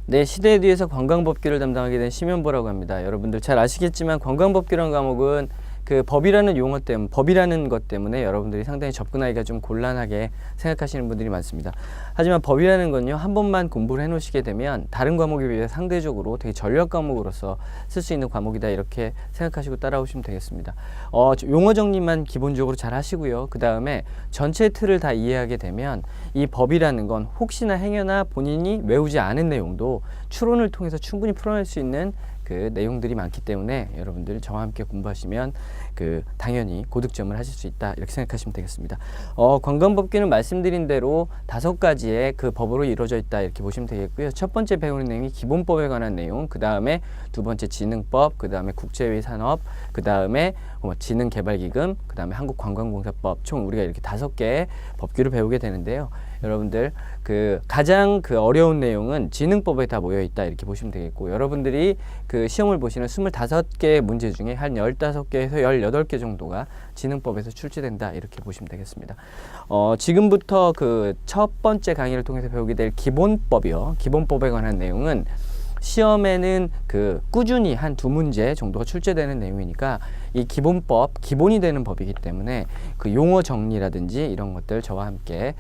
네, 시대에 뒤에서 관광법규를 담당하게 된 심연보라고 합니다. 여러분들 잘 아시겠지만 관광법규라는 과목은 그 법이라는 용어 때문에, 법이라는 것 때문에 여러분들이 상당히 접근하기가 좀 곤란하게 생각하시는 분들이 많습니다. 하지만 법이라는 건요, 한 번만 공부를 해 놓으시게 되면 다른 과목에 비해 상대적으로 되게 전략 과목으로서 쓸 수 있는 과목이다, 이렇게 생각하시고 따라오시면 되겠습니다. 용어 정리만 기본적으로 잘 하시고요. 그 다음에 전체 틀을 다 이해하게 되면 이 법이라는 건 혹시나 행여나 본인이 외우지 않은 내용도 추론을 통해서 충분히 풀어낼 수 있는 그 내용들이 많기 때문에 여러분들 저와 함께 공부하시면 당연히 고득점을 하실 수 있다, 이렇게 생각하시면 되겠습니다. 관광법규는 말씀드린 대로 5가지의 그 법으로 이루어져 있다, 이렇게 보시면 되겠고요. 첫 번째 배우는 내용이 기본법에 관한 내용, 그 다음에 두 번째 지능법, 그 다음에 국제외 산업, 그 다음에 지능개발기금, 그 다음에 한국관광공사법, 총 우리가 이렇게 5개의 법규를 배우게 되는데요. 여러분들 가장 어려운 내용은 지능법에 다 모여 있다, 이렇게 보시면 되겠고, 여러분들이 시험을 보시는 25개의 문제 중에 한 15개에서 18개 정도가 지능법에서 출제된다, 이렇게 보시면 되겠습니다. 지금부터 첫 번째 강의를 통해서 배우게 될 기본법이요. 기본법에 관한 내용은 시험에는 꾸준히 한 2문제 정도가 출제되는 내용이니까 이 기본법, 기본이 되는 법이기 때문에 용어 정리라든지 이런 것들 저와 함께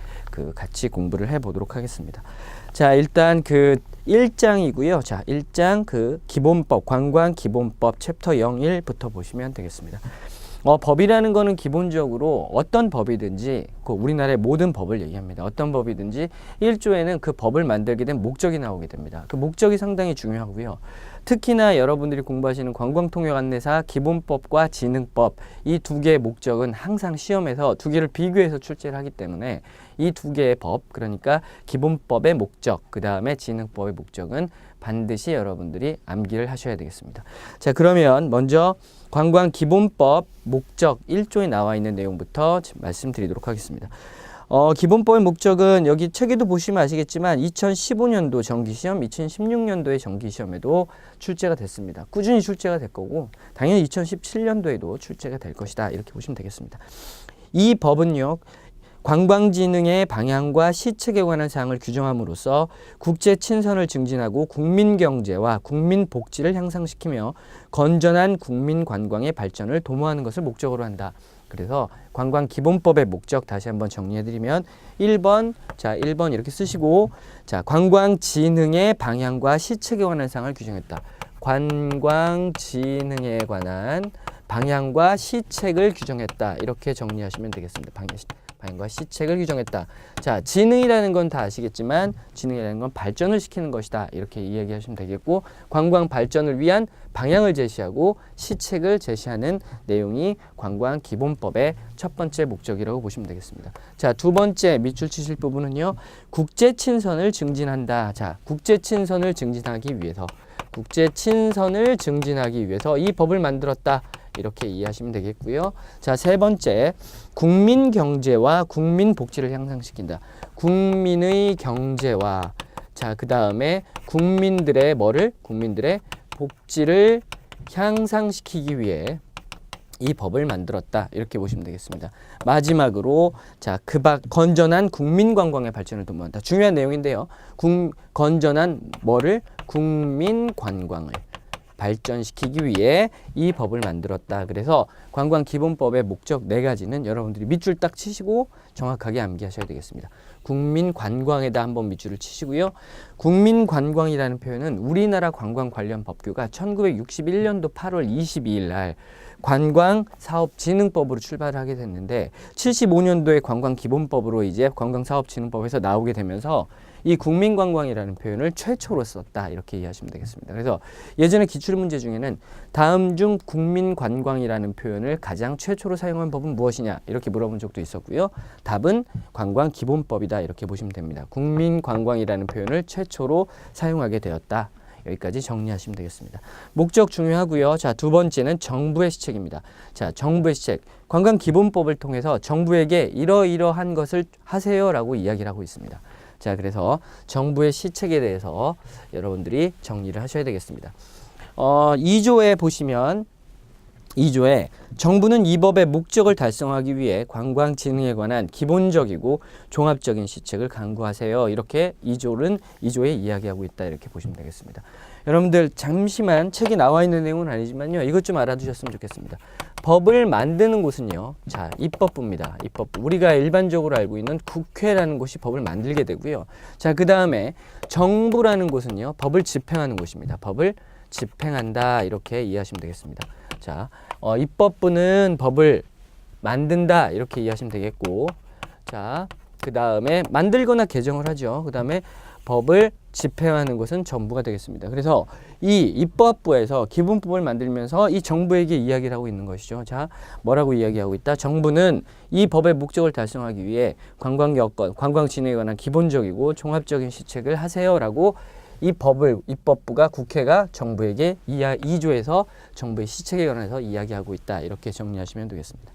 같이 공부를 해 보도록 하겠습니다. 자, 일단 1장이고요. 자, 1장 기본법, 관광기본법 챕터 01부터 보시면 되겠습니다. 법이라는 거는 기본적으로 어떤 법이든지 우리나라의 모든 법을 얘기합니다. 어떤 법이든지 1조에는 그 법을 만들게 된 목적이 나오게 됩니다. 그 목적이 상당히 중요하고요. 특히나 여러분들이 공부하시는 관광통역안내사 기본법과 지능법, 이 2개의 목적은 항상 시험에서 2개를 비교해서 출제를 하기 때문에 이 2개의 법, 그러니까 기본법의 목적, 그 다음에 지능법의 목적은 반드시 여러분들이 암기를 하셔야 되겠습니다. 자, 그러면 먼저 관광기본법 목적 1조에 나와 있는 내용부터 말씀드리도록 하겠습니다. 기본법의 목적은 여기 책에도 보시면 아시겠지만 2015년도 정기시험, 2016년도의 정기시험에도 출제가 됐습니다. 꾸준히 출제가 될 거고 당연히 2017년도에도 출제가 될 것이다, 이렇게 보시면 되겠습니다. 이 법은요, 관광진흥의 방향과 시책에 관한 사항을 규정함으로써 국제 친선을 증진하고 국민경제와 국민복지를 향상시키며 건전한 국민관광의 발전을 도모하는 것을 목적으로 한다. 그래서 관광기본법의 목적 다시 한번 정리해드리면 1번, 자 1번 이렇게 쓰시고, 자 관광진흥의 방향과 시책에 관한 사항을 규정했다. 관광진흥에 관한 방향과 시책을 규정했다, 이렇게 정리하시면 되겠습니다. 방향과 시책을 규정했다. 자, 지능이라는 건 다 아시겠지만 지능이라는 건 발전을 시키는 것이다, 이렇게 이야기하시면 되겠고, 관광 발전을 위한 방향을 제시하고 시책을 제시하는 내용이 관광기본법의 첫 번째 목적이라고 보시면 되겠습니다. 자, 두 번째 밑줄 치실 부분은요, 국제친선을 증진한다. 자, 국제친선을 증진하기 위해서 이 법을 만들었다, 이렇게 이해하시면 되겠고요. 자, 세 번째, 국민 경제와 국민 복지를 향상시킨다. 국민의 경제와, 자, 그 다음에 국민들의 복지를 향상시키기 위해 이 법을 만들었다, 이렇게 보시면 되겠습니다. 마지막으로, 자, 건전한 국민 관광의 발전을 도모한다. 중요한 내용인데요. 건전한 국민 관광을 발전시키기 위해 이 법을 만들었다. 그래서 관광기본법의 목적 4가지는 여러분들이 밑줄 딱 치시고 정확하게 암기하셔야 되겠습니다. 국민관광에다 한번 밑줄을 치시고요. 국민관광이라는 표현은 우리나라 관광 관련 법규가 1961년도 8월 22일 날 관광사업진흥법으로 출발을 하게 됐는데 75년도에 관광기본법으로 이제 관광사업진흥법에서 나오게 되면서 이 국민관광이라는 표현을 최초로 썼다, 이렇게 이해하시면 되겠습니다. 그래서 예전에 기출문제 중에는 다음 중 국민관광이라는 표현을 가장 최초로 사용한 법은 무엇이냐, 이렇게 물어본 적도 있었고요. 답은 관광기본법이다, 이렇게 보시면 됩니다. 국민관광이라는 표현을 최초로 사용하게 되었다. 여기까지 정리하시면 되겠습니다. 목적 중요하고요. 자, 두 번째는 정부의 시책입니다. 자, 정부의 시책. 관광기본법을 통해서 정부에게 이러이러한 것을 하세요라고 이야기를 하고 있습니다. 자, 그래서 정부의 시책에 대해서 여러분들이 정리를 하셔야 되겠습니다. 2조에 보시면 2조에 정부는 이 법의 목적을 달성하기 위해 관광진흥에 관한 기본적이고 종합적인 시책을 강구하세요. 이렇게 2조에 이야기하고 있다. 이렇게 보시면 되겠습니다. 여러분들 잠시만 책이 나와 있는 내용은 아니지만요. 이것 좀 알아두셨으면 좋겠습니다. 법을 만드는 곳은요. 자, 입법부입니다. 입법부. 우리가 일반적으로 알고 있는 국회라는 곳이 법을 만들게 되고요. 자, 그 다음에 정부라는 곳은요. 법을 집행하는 곳입니다. 법을 집행한다. 이렇게 이해하시면 되겠습니다. 자, 입법부는 법을 만든다. 이렇게 이해하시면 되겠고, 자, 그 다음에 만들거나 개정을 하죠. 그 다음에 법을 집행하는 것은 정부가 되겠습니다. 그래서 이 입법부에서 기본법을 만들면서 이 정부에게 이야기를 하고 있는 것이죠. 자, 뭐라고 이야기하고 있다? 정부는 이 법의 목적을 달성하기 위해 관광 여건, 관광 진흥에 관한 기본적이고 종합적인 시책을 하세요라고 이 법을 입법부가 국회가 정부에게 2조에서 정부의 시책에 관해서 이야기하고 있다. 이렇게 정리하시면 되겠습니다.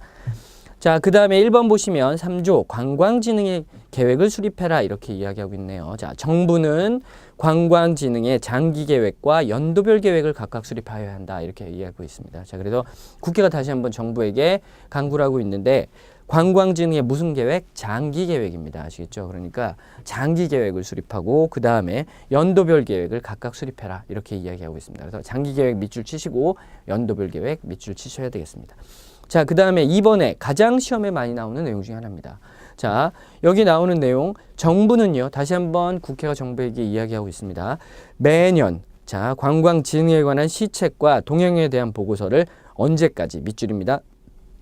자, 그 다음에 1번 보시면 3조 관광진흥의 계획을 수립해라. 이렇게 이야기하고 있네요. 자, 정부는 관광진흥의 장기계획과 연도별 계획을 각각 수립하여야 한다. 이렇게 이야기하고 있습니다. 자, 그래서 국회가 다시 한번 정부에게 강구를 하고 있는데 관광진흥의 무슨 계획? 장기계획입니다. 아시겠죠? 그러니까 장기계획을 수립하고 그 다음에 연도별 계획을 각각 수립해라. 이렇게 이야기하고 있습니다. 그래서 장기계획 밑줄 치시고 연도별 계획 밑줄 치셔야 되겠습니다. 자, 그 다음에 2번에 가장 시험에 많이 나오는 내용 중에 하나입니다. 자, 여기 나오는 내용, 정부는요, 다시 한번 국회가 정부에게 이야기하고 있습니다. 매년, 자, 관광진흥에 관한 시책과 동향에 대한 보고서를 언제까지, 밑줄입니다.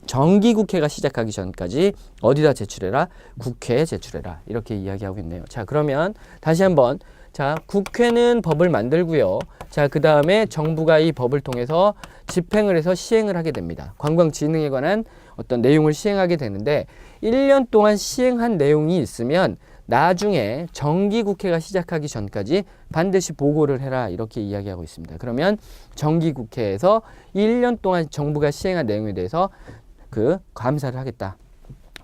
정기국회가 시작하기 전까지 어디다 제출해라? 국회에 제출해라. 이렇게 이야기하고 있네요. 자, 그러면 다시 한번, 자, 국회는 법을 만들고요. 자, 그 다음에 정부가 이 법을 통해서 집행을 해서 시행을 하게 됩니다. 관광진흥에 관한 어떤 내용을 시행하게 되는데 1년 동안 시행한 내용이 있으면 나중에 정기국회가 시작하기 전까지 반드시 보고를 해라. 이렇게 이야기하고 있습니다. 그러면 정기국회에서 1년 동안 정부가 시행한 내용에 대해서 감사를 하겠다.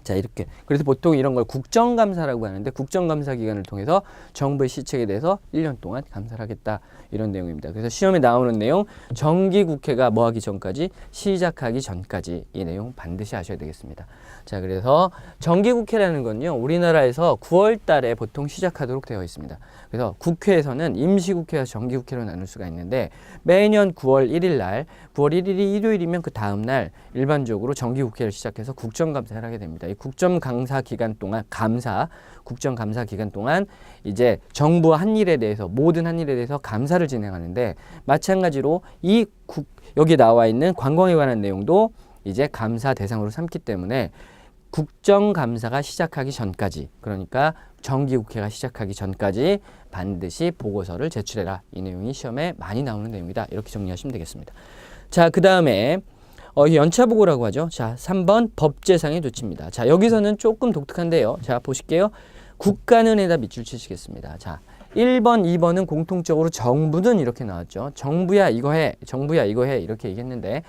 자, 이렇게. 그래서 보통 이런 걸 국정감사라고 하는데 국정감사 기간을 통해서 정부의 시책에 대해서 1년 동안 감사를 하겠다. 이런 내용입니다. 그래서 시험에 나오는 내용, 정기국회가 뭐 하기 전까지, 시작하기 전까지 이 내용 반드시 아셔야 되겠습니다. 자, 그래서 정기국회라는 건요, 우리나라에서 9월 달에 보통 시작하도록 되어 있습니다. 그래서 국회에서는 임시국회와 정기국회로 나눌 수가 있는데 매년 9월 1일 날, 9월 1일이 일요일이면 그 다음 날 일반적으로 정기국회를 시작해서 국정감사를 하게 됩니다. 이 국정감사 기간 동안, 국정감사 기간 동안 이제 정부 한 일에 대해서, 모든 한 일에 대해서 감사를 진행하는데 마찬가지로 여기 나와 있는 관광에 관한 내용도 이제 감사 대상으로 삼기 때문에 국정감사가 시작하기 전까지, 그러니까 정기국회가 시작하기 전까지 반드시 보고서를 제출해라. 이 내용이 시험에 많이 나오는 내용이다. 이렇게 정리하시면 되겠습니다. 자, 그 다음에 연차보고라고 하죠. 자, 3번 법제상의 조치입니다. 자, 여기서는 조금 독특한데요. 자, 보실게요. 국가는에다 밑줄 치시겠습니다. 자, 1번, 2번은 공통적으로 정부는 이렇게 나왔죠. 정부야 이거 해, 정부야 이거 해, 이렇게 얘기했는데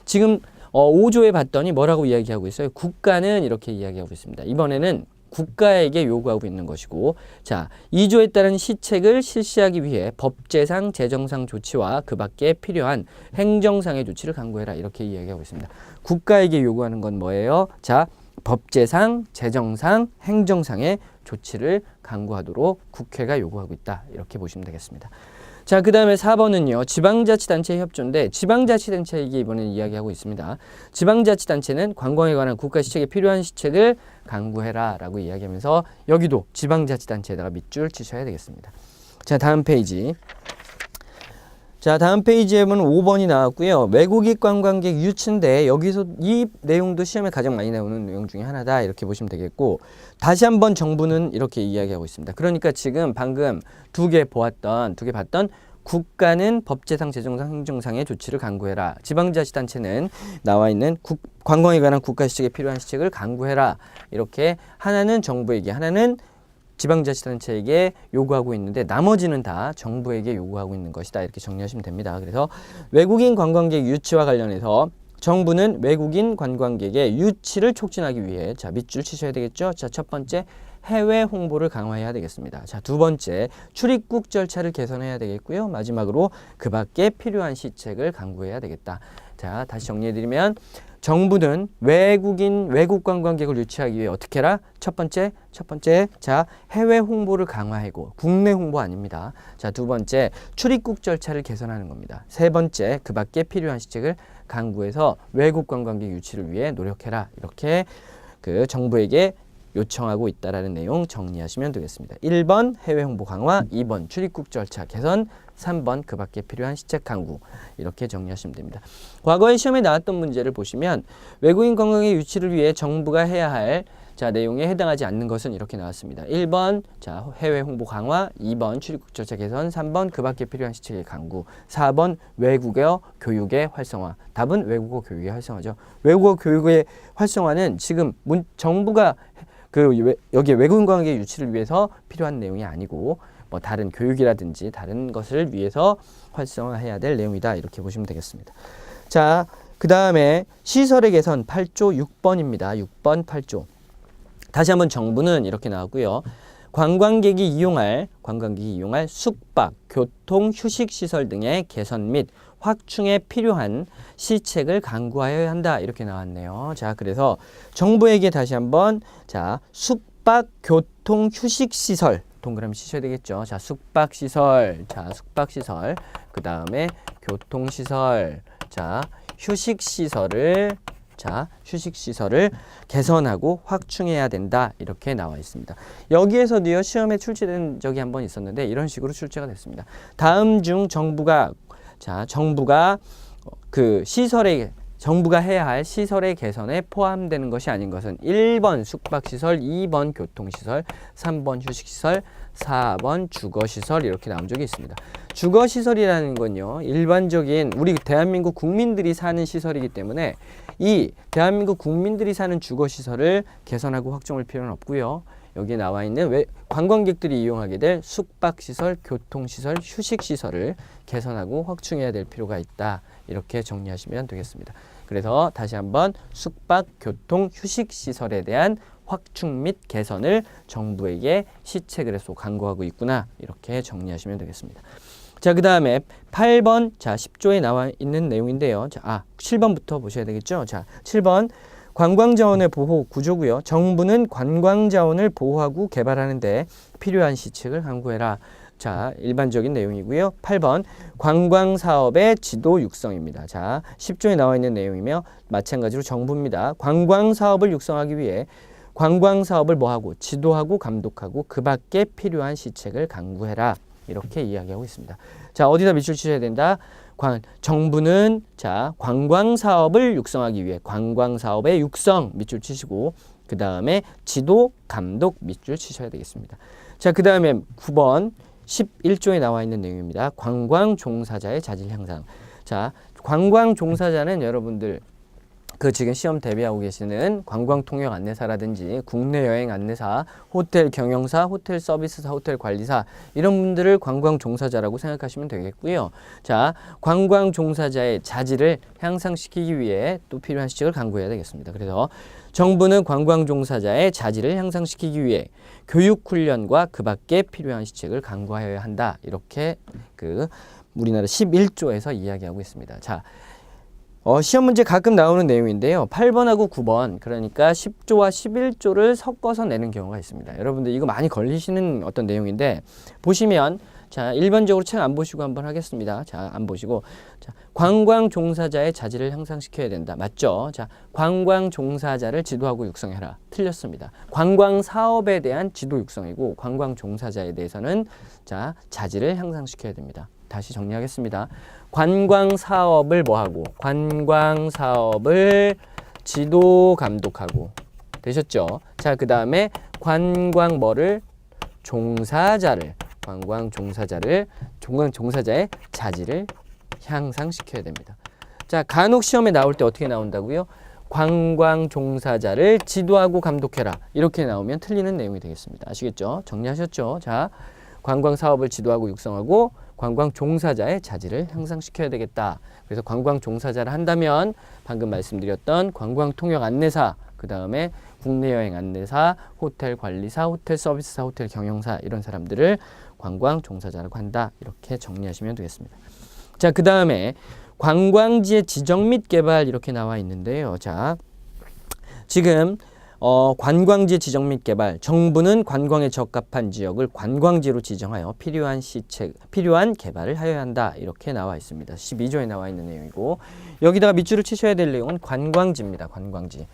지금 5조에 봤더니 뭐라고 이야기하고 있어요? 국가는 이렇게 이야기하고 있습니다. 이번에는 국가에게 요구하고 있는 것이고, 자, 2조에 따른 시책을 실시하기 위해 법제상, 재정상 조치와 그 밖에 필요한 행정상의 조치를 강구해라. 이렇게 이야기하고 있습니다. 국가에게 요구하는 건 뭐예요? 자, 법제상, 재정상, 행정상의 조치를 강구하도록 국회가 요구하고 있다. 이렇게 보시면 되겠습니다. 자, 그 다음에 4번은요. 지방자치단체 협조인데 지방자치단체에게 이번에 이야기하고 있습니다. 지방자치단체는 관광에 관한 국가 시책에 필요한 시책을 강구해라 라고 이야기하면서 여기도 지방자치단체에다가 밑줄 치셔야 되겠습니다. 자, 다음 페이지. 자, 다음 페이지에 보면 5번이 나왔고요. 외국인 관광객 유치인데 여기서 이 내용도 시험에 가장 많이 나오는 내용 중에 하나다. 이렇게 보시면 되겠고, 다시 한번 정부는 이렇게 이야기하고 있습니다. 그러니까 지금 방금 두 개 봤던 국가는 법제상, 재정상, 행정상의 조치를 강구해라. 지방자치단체는 나와 있는 관광에 관한 국가 시책에 필요한 시책을 강구해라. 이렇게 하나는 정부에게, 하나는 지방자치단체에게 요구하고 있는데 나머지는 다 정부에게 요구하고 있는 것이다. 이렇게 정리하시면 됩니다. 그래서 외국인 관광객 유치와 관련해서 정부는 외국인 관광객의 유치를 촉진하기 위해, 자, 밑줄 치셔야 되겠죠. 자, 첫 번째 해외 홍보를 강화해야 되겠습니다. 자, 두 번째 출입국 절차를 개선해야 되겠고요. 마지막으로 그 밖에 필요한 시책을 강구해야 되겠다. 자, 다시 정리해드리면 정부는 외국 관광객을 유치하기 위해 어떻게 해라? 첫 번째, 자, 해외 홍보를 강화하고, 국내 홍보 아닙니다. 자, 두 번째, 출입국 절차를 개선하는 겁니다. 세 번째, 그 밖에 필요한 시책을 강구해서 외국 관광객 유치를 위해 노력해라. 이렇게 그 정부에게 요청하고 있다라는 내용 정리하시면 되겠습니다. 1번 해외 홍보 강화, 2번 출입국 절차 개선, 3번 그 밖에 필요한 시책 강구. 이렇게 정리하시면 됩니다. 과거에 시험에 나왔던 문제를 보시면 외국인 관광객 유치를 위해 정부가 해야 할 내용에 해당하지 않는 것은 이렇게 나왔습니다. 1번 해외 홍보 강화, 2번 출입국 절차 개선, 3번 그 밖에 필요한 시책의 강구, 4번 외국어 교육의 활성화. 답은 외국어 교육의 활성화죠. 외국어 교육의 활성화는 지금 정부가 여기 외국인 관광객 유치를 위해서 필요한 내용이 아니고 뭐 다른 교육이라든지 다른 것을 위해서 활성화해야 될 내용이다. 이렇게 보시면 되겠습니다. 자, 그 다음에 시설의 개선 8조 6번입니다. 6번 8조. 다시 한번 정부는 이렇게 나왔고요. 관광객이 이용할 숙박, 교통, 휴식시설 등의 개선 및 확충에 필요한 시책을 강구하여야 한다. 이렇게 나왔네요. 자, 그래서 정부에게 다시 한번 숙박, 교통, 휴식시설 동그라미 치셔야 되겠죠. 자, 숙박시설, 그 다음에 교통시설, 휴식시설을 개선하고 확충해야 된다. 이렇게 나와 있습니다. 여기에서도요, 시험에 출제된 적이 한번 있었는데 이런 식으로 출제가 됐습니다. 다음 중 정부가 정부가 해야 할 시설의 개선에 포함되는 것이 아닌 것은 1번 숙박시설, 2번 교통시설, 3번 휴식시설, 4번 주거시설. 이렇게 나온 적이 있습니다. 주거시설이라는 건요, 일반적인 우리 대한민국 국민들이 사는 시설이기 때문에 이 대한민국 국민들이 사는 주거시설을 개선하고 확충할 필요는 없고요. 여기에 나와 있는 관광객들이 이용하게 될 숙박시설, 교통시설, 휴식시설을 개선하고 확충해야 될 필요가 있다. 이렇게 정리하시면 되겠습니다. 그래서 다시 한번 숙박, 교통, 휴식시설에 대한 확충 및 개선을 정부에게 시책을 해서 강구하고 있구나. 이렇게 정리하시면 되겠습니다. 자, 그 다음에 8번, 10조에 나와 있는 내용인데요. 7번부터 보셔야 되겠죠. 7번. 관광자원의 보호 구조고요. 정부는 관광자원을 보호하고 개발하는 데 필요한 시책을 강구해라. 일반적인 내용이고요. 8번 관광사업의 지도 육성입니다. 10조에 나와 있는 내용이며 마찬가지로 정부입니다. 관광사업을 육성하기 위해 관광사업을 뭐하고 지도하고 감독하고 그 밖에 필요한 시책을 강구해라. 이렇게 이야기하고 있습니다. 어디다 밑줄 치셔야 된다? 정부는 관광사업을 육성하기 위해 관광사업의 육성 밑줄 치시고 그 다음에 지도, 감독 밑줄 치셔야 되겠습니다. 그 다음에 9번 11조에 나와 있는 내용입니다. 관광종사자의 자질 향상. 관광종사자는 여러분들 지금 시험 대비하고 계시는 관광통역 안내사라든지 국내 여행 안내사, 호텔 경영사, 호텔 서비스사, 호텔 관리사 이런 분들을 관광 종사자라고 생각하시면 되겠고요. 관광 종사자의 자질을 향상시키기 위해 또 필요한 시책을 강구해야 되겠습니다. 그래서 정부는 관광 종사자의 자질을 향상시키기 위해 교육 훈련과 그 밖에 필요한 시책을 강구하여야 한다. 이렇게 우리나라 11조에서 이야기하고 있습니다. 시험 문제 가끔 나오는 내용인데요. 8번하고 9번, 그러니까 10조와 11조를 섞어서 내는 경우가 있습니다. 여러분들 이거 많이 걸리시는 어떤 내용인데 보시면 일반적으로 책 안 보시고 한번 하겠습니다. 안 보시고 관광 종사자의 자질을 향상시켜야 된다. 맞죠? 관광 종사자를 지도하고 육성해라. 틀렸습니다. 관광 사업에 대한 지도 육성이고 관광 종사자에 대해서는 자질을 향상시켜야 됩니다. 다시 정리하겠습니다. 관광 사업을 뭐하고? 관광 사업을 지도 감독하고 되셨죠? 그 다음에 관광 종사자의 자질을 향상시켜야 됩니다. 간혹 시험에 나올 때 어떻게 나온다고요? 관광 종사자를 지도하고 감독해라. 이렇게 나오면 틀리는 내용이 되겠습니다. 아시겠죠? 정리하셨죠? 관광 사업을 지도하고 육성하고 관광 종사자의 자질을 향상시켜야 되겠다. 그래서 관광 종사자를 한다면 방금 말씀드렸던 관광 통역 안내사, 그 다음에 국내 여행 안내사, 호텔 관리사, 호텔 서비스사, 호텔 경영사 이런 사람들을 관광 종사자라고 한다. 이렇게 정리하시면 되겠습니다. 그 다음에 관광지의 지정 및 개발 이렇게 나와 있는데요. 자, 지금 관광지 지정 및 개발, 정부는 관광에 적합한 지역을 관광지로 지정하여 필요한 개발을 하여야 한다. 이렇게 나와 있습니다. 12조에 나와 있는 내용이고, 여기다가 밑줄을 치셔야 될 내용은 관광지입니다. 관광지.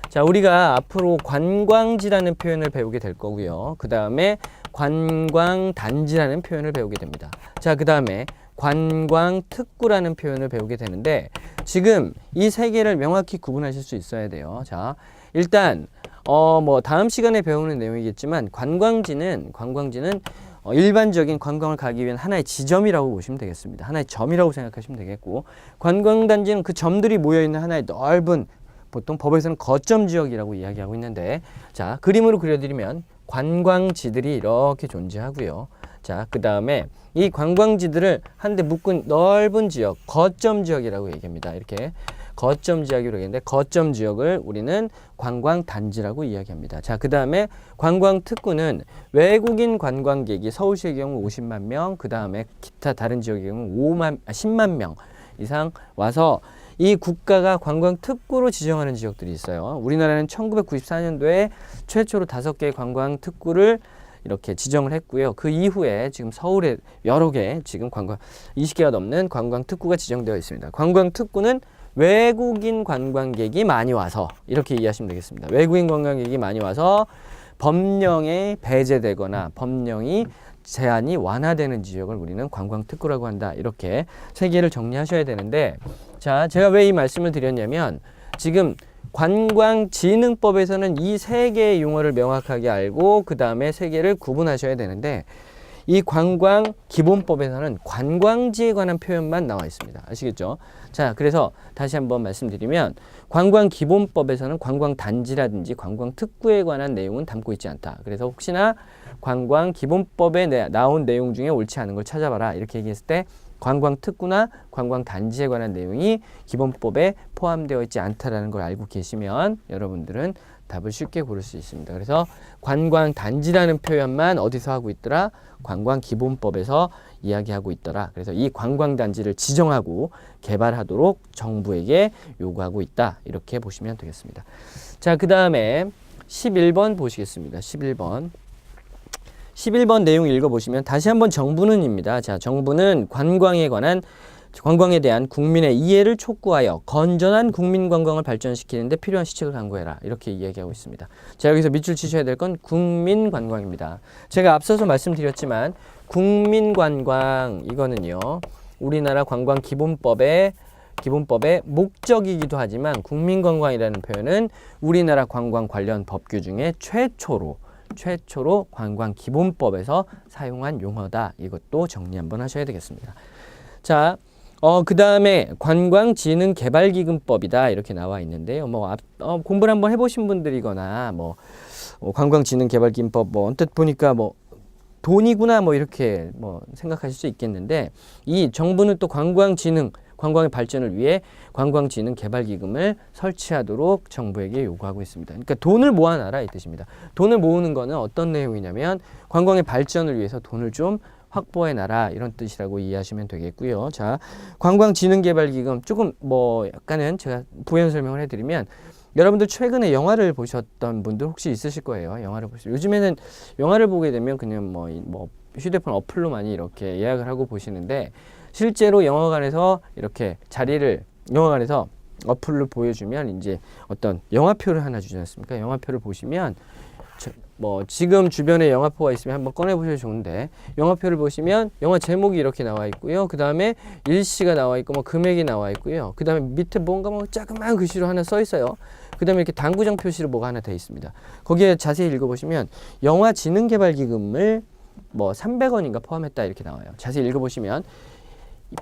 자, 우리가 앞으로 관광지라는 표현을 배우게 될 거고요. 그 다음에 관광단지라는 표현을 배우게 됩니다. 자, 그 다음에 관광특구라는 표현을 배우게 되는데, 지금 이 세 개를 명확히 구분하실 수 있어야 돼요. 자, 일단 뭐 다음 시간에 배우는 내용이겠지만 관광지는 일반적인 관광을 가기 위한 하나의 지점이라고 보시면 되겠습니다. 하나의 점이라고 생각하시면 되겠고, 관광단지는 그 점들이 모여있는 하나의 넓은, 보통 법에서는 거점 지역이라고 이야기하고 있는데, 자, 그림으로 그려드리면 관광지들이 이렇게 존재하고요. 자, 그 다음에 이 관광지들을 한데 묶은 넓은 지역, 거점 지역이라고 얘기합니다. 이렇게 거점 지역이라고 얘기하는데, 거점 지역을 우리는 관광단지라고 이야기합니다. 자, 그 다음에 관광특구는 외국인 관광객이 서울시의 경우 50만 명, 그 다음에 기타 다른 지역의 경우 10만 명 이상 와서 이 국가가 관광특구로 지정하는 지역들이 있어요. 우리나라는 1994년도에 최초로 5개의 관광특구를 이렇게 지정을 했고요. 그 이후에 지금 서울에 여러 개, 지금 20개가 넘는 관광특구가 지정되어 있습니다. 관광특구는 외국인 관광객이 많이 와서, 이렇게 이해하시면 되겠습니다. 외국인 관광객이 많이 와서 법령에 배제되거나 법령이 제한이 완화되는 지역을 우리는 관광특구라고 한다. 이렇게 세 개를 정리하셔야 되는데, 자, 제가 왜 이 말씀을 드렸냐면, 지금 관광진흥법에서는 이 세 개의 용어를 명확하게 알고 그 다음에 세 개를 구분하셔야 되는데, 이 관광기본법에서는 관광지에 관한 표현만 나와 있습니다. 아시겠죠? 자, 그래서 다시 한번 말씀드리면, 관광기본법에서는 관광단지라든지 관광특구에 관한 내용은 담고 있지 않다. 그래서 혹시나 관광기본법에 나온 내용 중에 옳지 않은 걸 찾아봐라, 이렇게 얘기했을 때 관광특구나 관광단지에 관한 내용이 기본법에 포함되어 있지 않다라는 걸 알고 계시면 여러분들은 답을 쉽게 고를 수 있습니다. 그래서 관광단지라는 표현만 어디서 하고 있더라? 관광기본법에서 이야기하고 있더라. 그래서 이 관광단지를 지정하고 개발하도록 정부에게 요구하고 있다. 이렇게 보시면 되겠습니다. 자, 그 다음에 11번 보시겠습니다. 11번 내용 읽어보시면 다시 한번 정부는입니다. 자, 정부는 관광에 대한 국민의 이해를 촉구하여 건전한 국민 관광을 발전시키는 데 필요한 시책을 강구해라. 이렇게 이야기하고 있습니다. 자, 여기서 밑줄 치셔야 될 건 국민 관광입니다. 제가 앞서서 말씀드렸지만 국민 관광, 이거는요, 우리나라 관광 기본법의 목적이기도 하지만 국민 관광이라는 표현은 우리나라 관광 관련 법규 중에 최초로 관광기본법에서 사용한 용어다. 이것도 정리 한번 하셔야 되겠습니다. 자, 그 다음에 관광진흥개발기금법이다. 이렇게 나와 있는데요. 공부를 한번 해보신 분들이거나, 관광진흥개발기금법, 언뜻 보니까 돈이구나, 이렇게 생각하실 수 있겠는데, 이 정부는 또 관광의 발전을 위해 관광진흥개발기금을 설치하도록 정부에게 요구하고 있습니다. 그러니까 돈을 모아놔라, 이 뜻입니다. 돈을 모으는 거는 어떤 내용이냐면 관광의 발전을 위해서 돈을 좀 확보해놔라, 이런 뜻이라고 이해하시면 되겠고요. 자, 관광진흥개발기금 조금 약간은 제가 부연 설명을 해드리면, 여러분들 최근에 영화를 보셨던 분들 혹시 있으실 거예요. 영화를 보시죠. 요즘에는 영화를 보게 되면 그냥 휴대폰 어플로 많이 이렇게 예약을 하고 보시는데, 실제로 영화관에서 이렇게 영화관에서 어플로 보여주면 이제 어떤 영화표를 하나 주지 않습니까? 영화표를 보시면 지금 주변에 영화표가 있으면 한번 꺼내보셔도 좋은데, 영화표를 보시면 영화 제목이 이렇게 나와 있고요. 그 다음에 일시가 나와 있고 금액이 나와 있고요. 그 다음에 밑에 뭔가 조그만 글씨로 하나 써 있어요. 그 다음에 이렇게 당구장 표시로 뭐가 하나 돼 있습니다. 거기에 자세히 읽어보시면 영화진흥개발기금을 300원인가 포함했다, 이렇게 나와요. 자세히 읽어보시면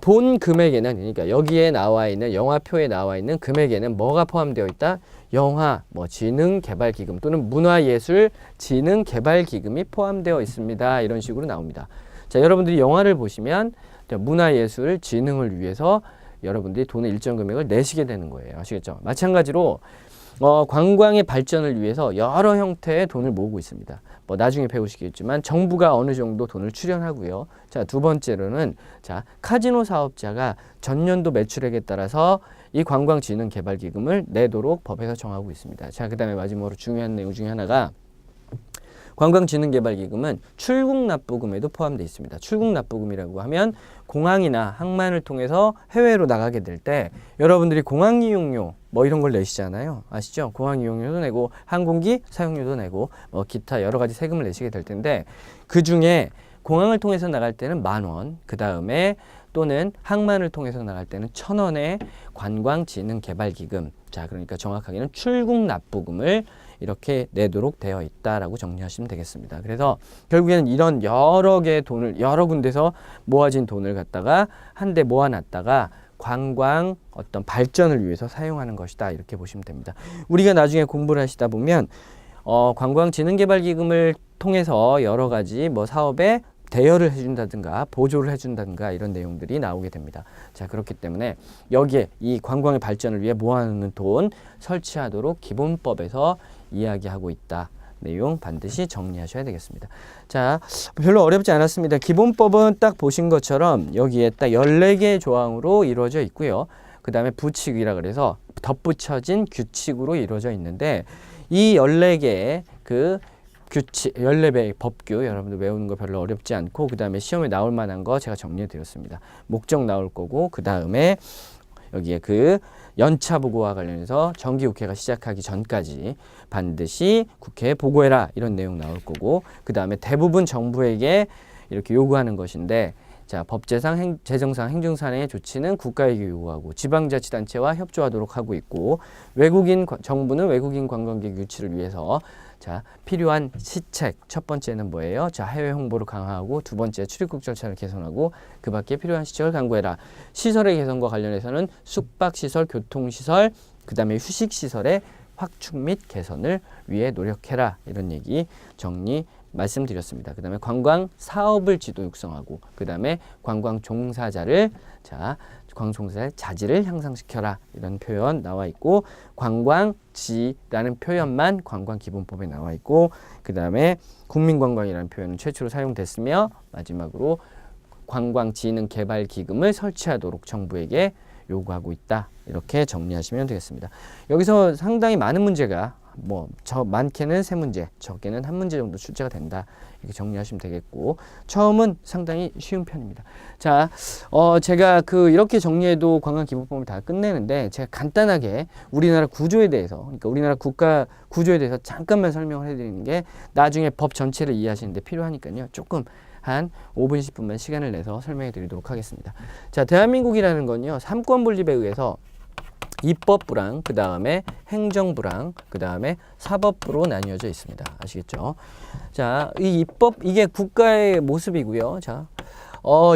본 금액에는, 그러니까 여기에 나와 있는 영화표에 나와 있는 금액에는 뭐가 포함되어 있다? 영화 진흥개발기금 또는 문화예술 진흥개발기금이 포함되어 있습니다. 이런 식으로 나옵니다. 자, 여러분들이 영화를 보시면 문화예술 진흥을 위해서 여러분들이 돈의 일정 금액을 내시게 되는 거예요. 아시겠죠? 마찬가지로 관광의 발전을 위해서 여러 형태의 돈을 모으고 있습니다. 뭐 나중에 배우시겠지만 정부가 어느 정도 돈을 출연하고요. 자, 두 번째로는 자, 카지노 사업자가 전년도 매출액에 따라서 이 관광진흥개발기금을 내도록 법에서 정하고 있습니다. 자, 그다음에 마지막으로 중요한 내용 중에 하나가 관광진흥개발기금은 출국납부금에도 포함되어 있습니다. 출국납부금이라고 하면 공항이나 항만을 통해서 해외로 나가게 될 때 여러분들이 공항 이용료 뭐 이런 걸 내시잖아요. 아시죠? 공항 이용료도 내고 항공기 사용료도 내고 뭐 기타 여러 가지 세금을 내시게 될 텐데 그중에 공항을 통해서 나갈 때는 10,000원, 그 다음에 또는 항만을 통해서 나갈 때는 1,000원의 관광진흥개발기금, 자 그러니까 정확하게는 출국납부금을 이렇게 내도록 되어 있다라고 정리하시면 되겠습니다. 그래서 결국에는 이런 여러 개의 돈을 여러 군데서 모아진 돈을 갖다가 한데 모아놨다가 관광 어떤 발전을 위해서 사용하는 것이다 이렇게 보시면 됩니다. 우리가 나중에 공부를 하시다 보면 관광진흥개발기금을 통해서 여러 가지 뭐 사업에 대여를 해준다든가 보조를 해준다든가 이런 내용들이 나오게 됩니다. 자 그렇기 때문에 여기에 이 관광의 발전을 위해 모아놓는 돈 설치하도록 기본법에서 이야기하고 있다. 내용 반드시 정리하셔야 되겠습니다. 자, 별로 어렵지 않았습니다. 기본법은 딱 보신 것처럼 여기에 딱 14개의 조항으로 이루어져 있고요. 그 다음에 부칙이라 그래서 덧붙여진 규칙으로 이루어져 있는데 이 14개의 그 규칙, 14배의 법규 여러분들 외우는 거 별로 어렵지 않고 그 다음에 시험에 나올 만한 거 제가 정리해 드렸습니다. 목적 나올 거고 그 다음에 여기에 그 연차 보고와 관련해서 정기국회가 시작하기 전까지 반드시 국회에 보고해라 이런 내용 나올 거고 그 다음에 대부분 정부에게 이렇게 요구하는 것인데 자 법제상, 재정상, 행정상의 조치는 국가에게 요구하고 지방자치단체와 협조하도록 하고 있고 정부는 외국인 관광객 유치를 위해서 자 필요한 시책 첫 번째는 뭐예요? 자 해외 홍보를 강화하고 두 번째 출입국 절차를 개선하고 그 밖에 필요한 시책을 강구해라. 시설의 개선과 관련해서는 숙박시설, 교통시설, 그 다음에 휴식시설의 확충 및 개선을 위해 노력해라. 이런 얘기 정리 말씀드렸습니다. 그 다음에 관광 사업을 지도 육성하고 그 다음에 관광 종사자를 관광종사자의 자질을 향상시켜라 이런 표현 나와 있고 관광지라는 표현만 관광기본법에 나와 있고 그 다음에 국민관광이라는 표현은 최초로 사용됐으며 마지막으로 관광진흥개발기금을 설치하도록 정부에게 요구하고 있다 이렇게 정리하시면 되겠습니다. 여기서 상당히 많은 문제가 많게는 3문제, 적게는 1문제 정도 출제가 된다. 이렇게 정리하시면 되겠고, 처음은 상당히 쉬운 편입니다. 자, 제가 이렇게 정리해도 관광기본법을 다 끝내는데, 제가 간단하게 우리나라 구조에 대해서, 그러니까 우리나라 국가 구조에 대해서 잠깐만 설명을 해드리는 게 나중에 법 전체를 이해하시는데 필요하니까요. 조금 한 5분, 10분만 시간을 내서 설명해 드리도록 하겠습니다. 자, 대한민국이라는 건요, 3권 분립에 의해서 입법부랑 그 다음에 행정부랑 그 다음에 사법부로 나뉘어져 있습니다. 아시겠죠? 자, 이 입법 이게 국가의 모습이고요. 자,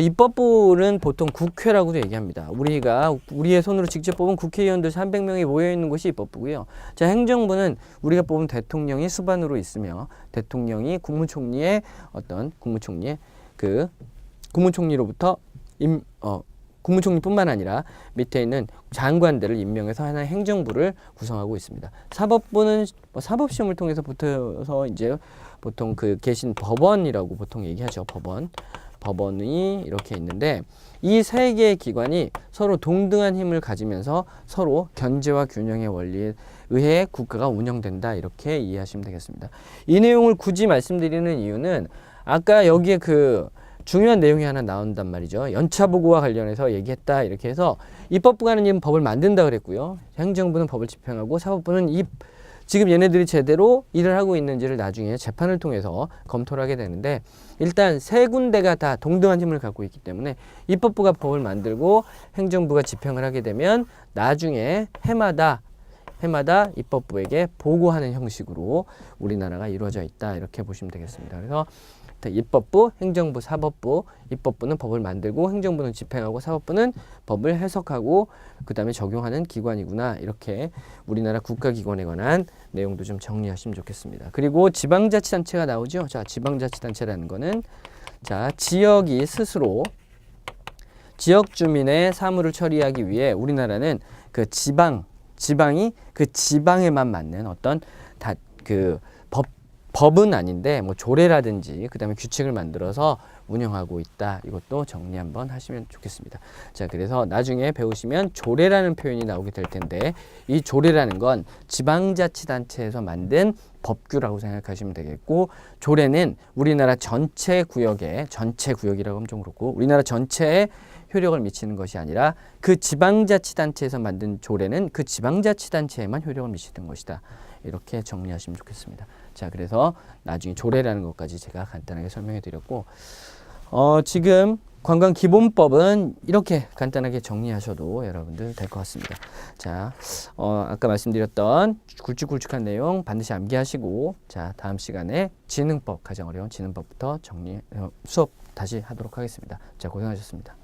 입법부는 보통 국회라고도 얘기합니다. 우리의 손으로 직접 뽑은 국회의원들 300명이 모여 있는 곳이 입법부고요. 자, 행정부는 우리가 뽑은 대통령이 수반으로 있으며 대통령이 국무총리의 국무총리로부터 국무총리뿐만 아니라 밑에 있는 장관들을 임명해서 하나의 행정부를 구성하고 있습니다. 사법부는 사법시험을 통해서 붙어서 이제 보통 계신 법원이라고 보통 얘기하죠. 법원이 이렇게 있는데 이 세 개의 기관이 서로 동등한 힘을 가지면서 서로 견제와 균형의 원리에 의해 국가가 운영된다 이렇게 이해하시면 되겠습니다. 이 내용을 굳이 말씀드리는 이유는 아까 여기에 중요한 내용이 하나 나온단 말이죠. 연차보고와 관련해서 얘기했다 이렇게 해서 입법부가는 법을 만든다 그랬고요. 행정부는 법을 집행하고 사법부는 지금 얘네들이 제대로 일을 하고 있는지를 나중에 재판을 통해서 검토를 하게 되는데 일단 세 군데가 다 동등한 힘을 갖고 있기 때문에 입법부가 법을 만들고 행정부가 집행을 하게 되면 나중에 해마다 입법부에게 보고하는 형식으로 우리나라가 이루어져 있다 이렇게 보시면 되겠습니다. 그래서 입법부, 행정부, 사법부, 입법부는 법을 만들고 행정부는 집행하고 사법부는 법을 해석하고 그 다음에 적용하는 기관이구나 이렇게 우리나라 국가기관에 관한 내용도 좀 정리하시면 좋겠습니다. 그리고 지방자치단체가 나오죠. 자, 지방자치단체라는 거는 자 지역이 스스로 지역 주민의 사무를 처리하기 위해 우리나라는 지방이 지방에만 맞는 어떤 법은 아닌데 뭐 조례라든지 그다음에 규칙을 만들어서 운영하고 있다. 이것도 정리 한번 하시면 좋겠습니다. 자, 그래서 나중에 배우시면 조례라는 표현이 나오게 될 텐데 이 조례라는 건 지방자치단체에서 만든 법규라고 생각하시면 되겠고, 조례는 우리나라 전체 구역이라고 하면 좀 그렇고 우리나라 전체에 효력을 미치는 것이 아니라 그 지방자치단체에서 만든 조례는 그 지방자치단체에만 효력을 미치는 것이다. 이렇게 정리하시면 좋겠습니다. 자, 그래서 나중에 조례라는 것까지 제가 간단하게 설명해 드렸고, 지금 관광기본법은 이렇게 간단하게 정리하셔도 여러분들 될 것 같습니다. 자, 아까 말씀드렸던 굵직굵직한 내용 반드시 암기하시고, 자, 다음 시간에 지능법, 가장 어려운 지능법부터 수업 다시 하도록 하겠습니다. 자, 고생하셨습니다.